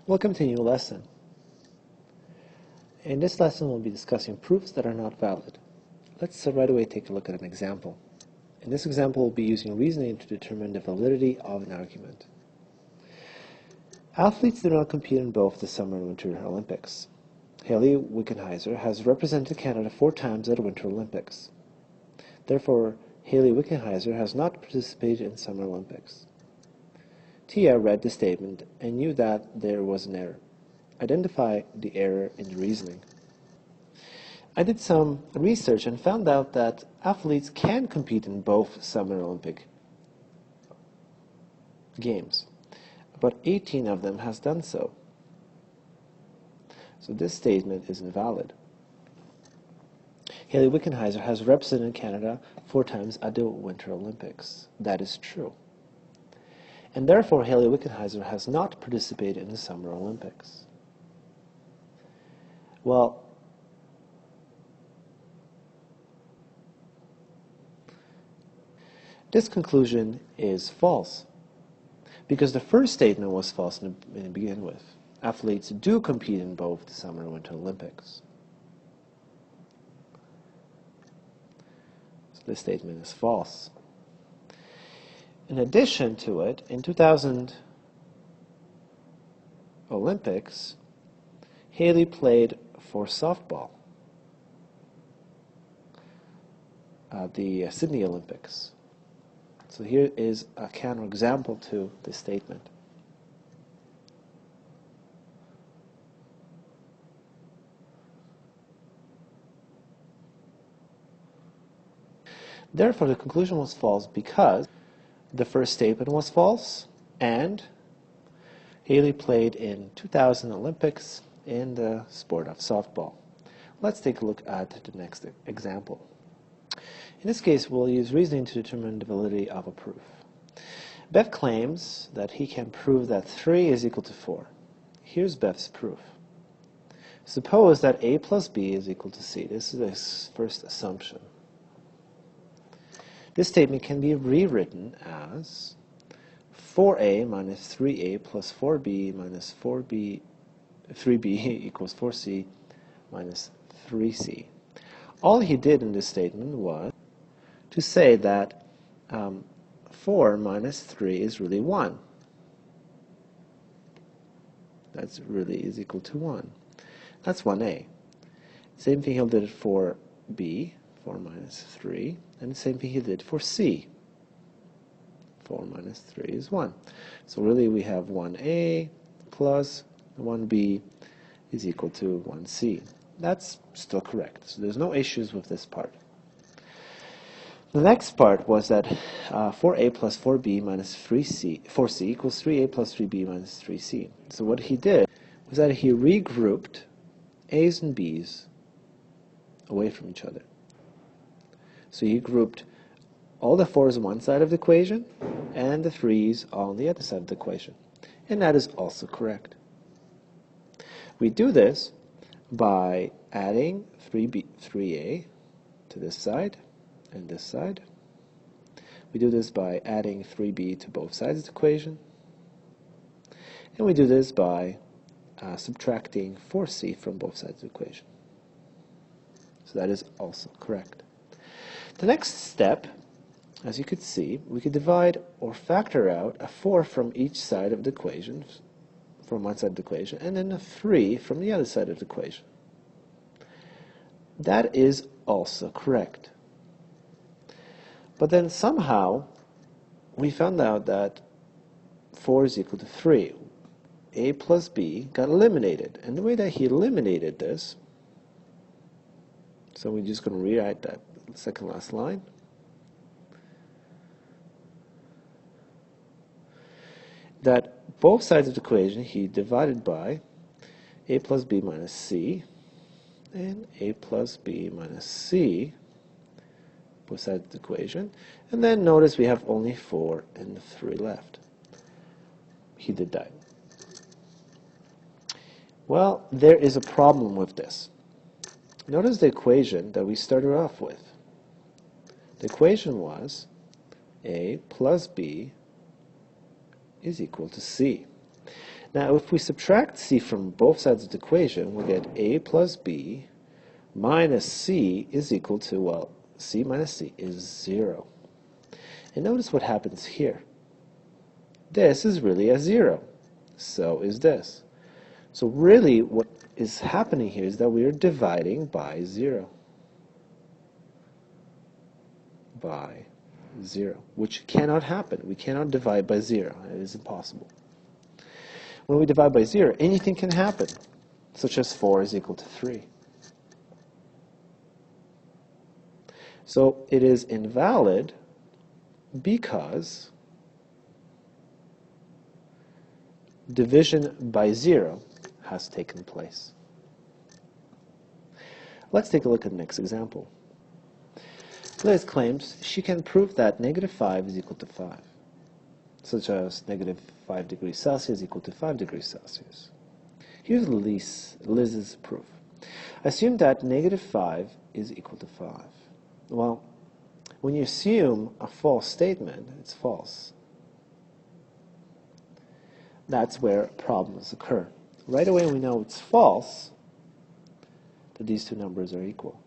Welcome to a new lesson. In this lesson, we'll be discussing proofs that are not valid. Let's right away take a look at an example. In this example, we'll be using reasoning to determine the validity of an argument. Athletes do not compete in both the Summer and Winter Olympics. Haley Wickenheiser has represented Canada 4 times at the Winter Olympics. Therefore, Haley Wickenheiser has not participated in Summer Olympics. Tia read the statement and knew that there was an error. Identify the error in the reasoning. I did some research and found out that athletes can compete in both Summer Olympic Games, but 18 of them has done so. So this statement is invalid. Haley Wickenheiser has represented Canada 4 times at the Winter Olympics. That is true. And therefore, Haley Wickenheiser has not participated in the Summer Olympics. Well, this conclusion is false, because the first statement was false to begin with. Athletes do compete in both the Summer and Winter Olympics. So this statement is false. In addition to it, in 2000 Olympics, Haley played for softball at the Sydney Olympics. So here is a counterexample to this statement. Therefore, the conclusion was false because the first statement was false, and Haley played in 2000 Olympics in the sport of softball. Let's take a look at the next example. In this case, we'll use reasoning to determine the validity of a proof. Bev claims that he can prove that 3 is equal to 4. Here's Bev's proof. Suppose that A plus B is equal to C. This is his first assumption. This statement can be rewritten as 4a minus 3a plus 4b minus 3b equals 4c minus 3c. All he did in this statement was to say that 4 minus 3 is really 1. That's really is equal to 1. That's 1a. Same thing he did for b, 4 minus 3, and the same thing he did for c. 4 minus 3 is 1. So really we have 1a plus 1b is equal to 1c. That's still correct. So there's no issues with this part. The next part was that 4a plus 4b minus 4c equals 3a plus 3b minus 3c. So what he did was that he regrouped a's and b's away from each other. So he grouped all the 4's on one side of the equation and the 3's on the other side of the equation. And that is also correct. We do this by adding 3a to this side and this side. We do this by adding 3b to both sides of the equation. And we do this by subtracting 4c from both sides of the equation. So that is also correct. The next step, as you could see, we could divide or factor out a 4 from each side of the equation, from one side of the equation, and then a 3 from the other side of the equation. That is also correct. But then somehow we found out that 4 is equal to 3. A plus B got eliminated. And the way that he eliminated this, so we're just going to rewrite that second last line. That both sides of the equation he divided by a plus b minus c and a plus b minus c, both sides of the equation. And then notice we have only 4 and 3 left. He did that. Well, there is a problem with this. Notice the equation that we started off with. The equation was a plus b is equal to c. Now, if we subtract c from both sides of the equation, we'll get a plus b minus c is equal to, well, c minus c is 0. And notice what happens here. This is really a 0. So is this. So really what is happening here is that we are dividing by 0. By 0, which cannot happen. We cannot divide by 0. It is impossible. When we divide by 0, anything can happen, such as 4 is equal to 3. So it is invalid because division by 0 has taken place. Let's take a look at the next example. Liz claims she can prove that negative 5 is equal to 5, such as negative 5 degrees Celsius equal to 5 degrees Celsius. Here's Liz's proof. Assume that negative 5 is equal to 5. Well, when you assume a false statement, it's false. That's where problems occur. Right away we know it's false, that these two numbers are equal.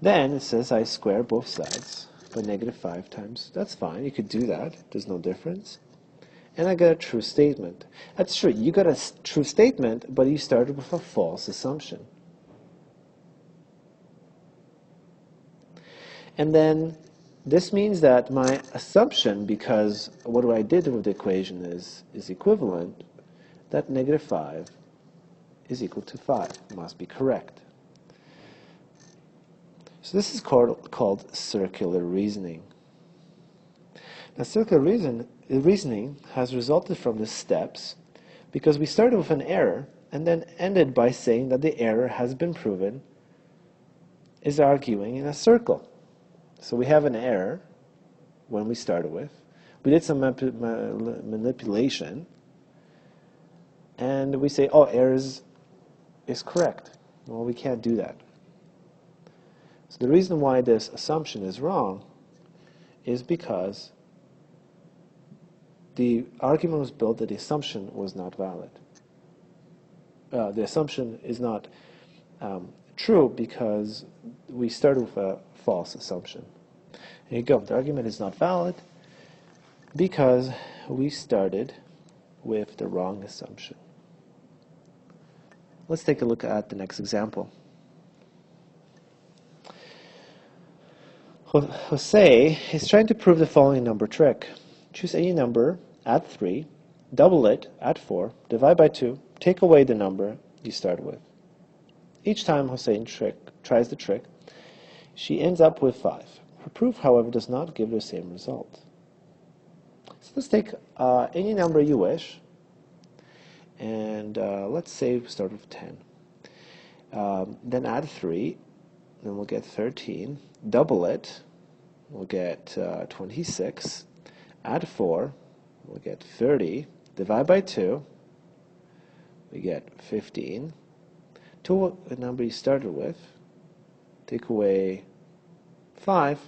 Then it says I square both sides by negative 5 times. That's fine, you could do that, there's no difference. And I got a true statement. That's true, you got a true statement, but you started with a false assumption. And then this means that my assumption, because what I did with the equation is equivalent, that negative 5 is equal to 5. It must be correct. So this is called circular reasoning. Now circular reasoning has resulted from the steps because we started with an error and then ended by saying that the error has been proven is arguing in a circle. So we have an error when we started with. We did some manipulation and we say, oh, error is correct. Well, we can't do that. So the reason why this assumption is wrong is because the argument was built that the assumption was not valid. The assumption is not true because we started with a false assumption. There you go. The argument is not valid because we started with the wrong assumption. Let's take a look at the next example. Jose is trying to prove the following number trick. Choose any number, add 3, double it, add 4, divide by 2, take away the number you started with. Each time Jose tries the trick, she ends up with 5. Her proof, however, does not give the same result. So let's take any number you wish, and let's say we start with 10. Then add 3, then we'll get 13. Double it, we'll get 26. Add 4, we'll get 30. Divide by 2, we get 15. To the number you started with, take away 5.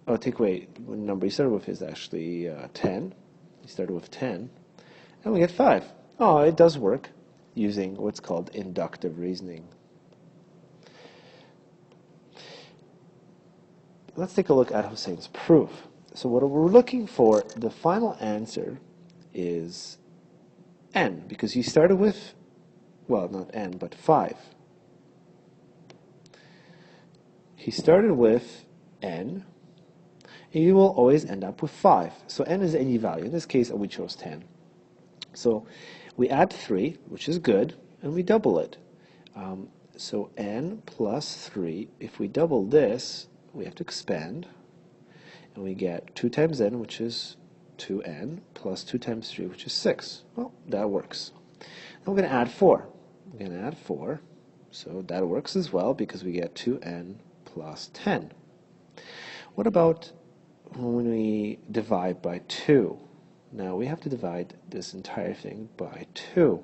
Oh, take away the number you started with is actually 10. You started with 10, and we get 5. Oh, it does work using what's called inductive reasoning. Let's take a look at Hussein's proof. So what we're looking for, the final answer is n, because he started with, well, not n, but 5. He started with n, and you will always end up with 5. So n is any value. In this case, we chose 10. So we add 3, which is good, and we double it. So n plus 3, if we double this, we have to expand, and we get 2 times n, which is 2n, plus 2 times 3, which is 6. Well, that works. Now we're going to add 4. We're going to add 4, so that works as well, because we get 2n plus 10. What about when we divide by 2? Now we have to divide this entire thing by 2.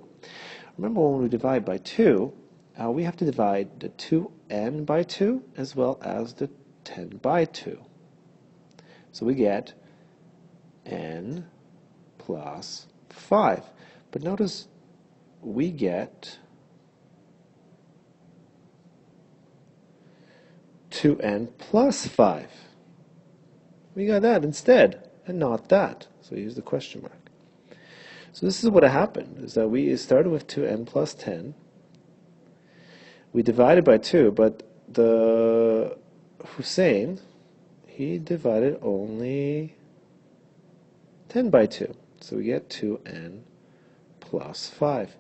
Remember, when we divide by 2, we have to divide the 2n by 2 as well as the 10 by 2. So we get n plus 5. But notice we get 2n plus 5. We got that instead, and not that. So use the question mark. So this is what happened, is that we started with 2n plus 10. We divided by 2, but the Hussein, he divided only 10 by 2. So we get 2n plus 5.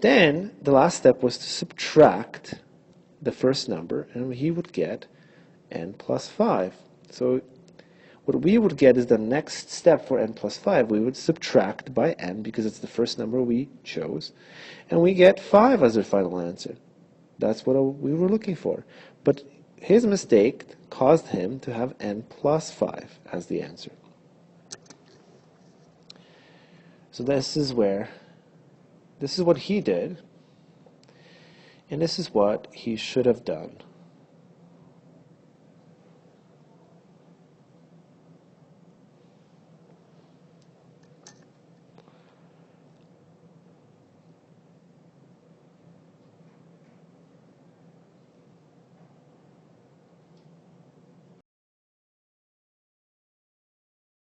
Then the last step was to subtract the first number, and he would get n plus 5. So what we would get is the next step for n plus 5. We would subtract by n because it's the first number we chose, and we get 5 as our final answer. That's what we were looking for. But his mistake caused him to have n plus 5 as the answer. So this is what he did, and this is what he should have done.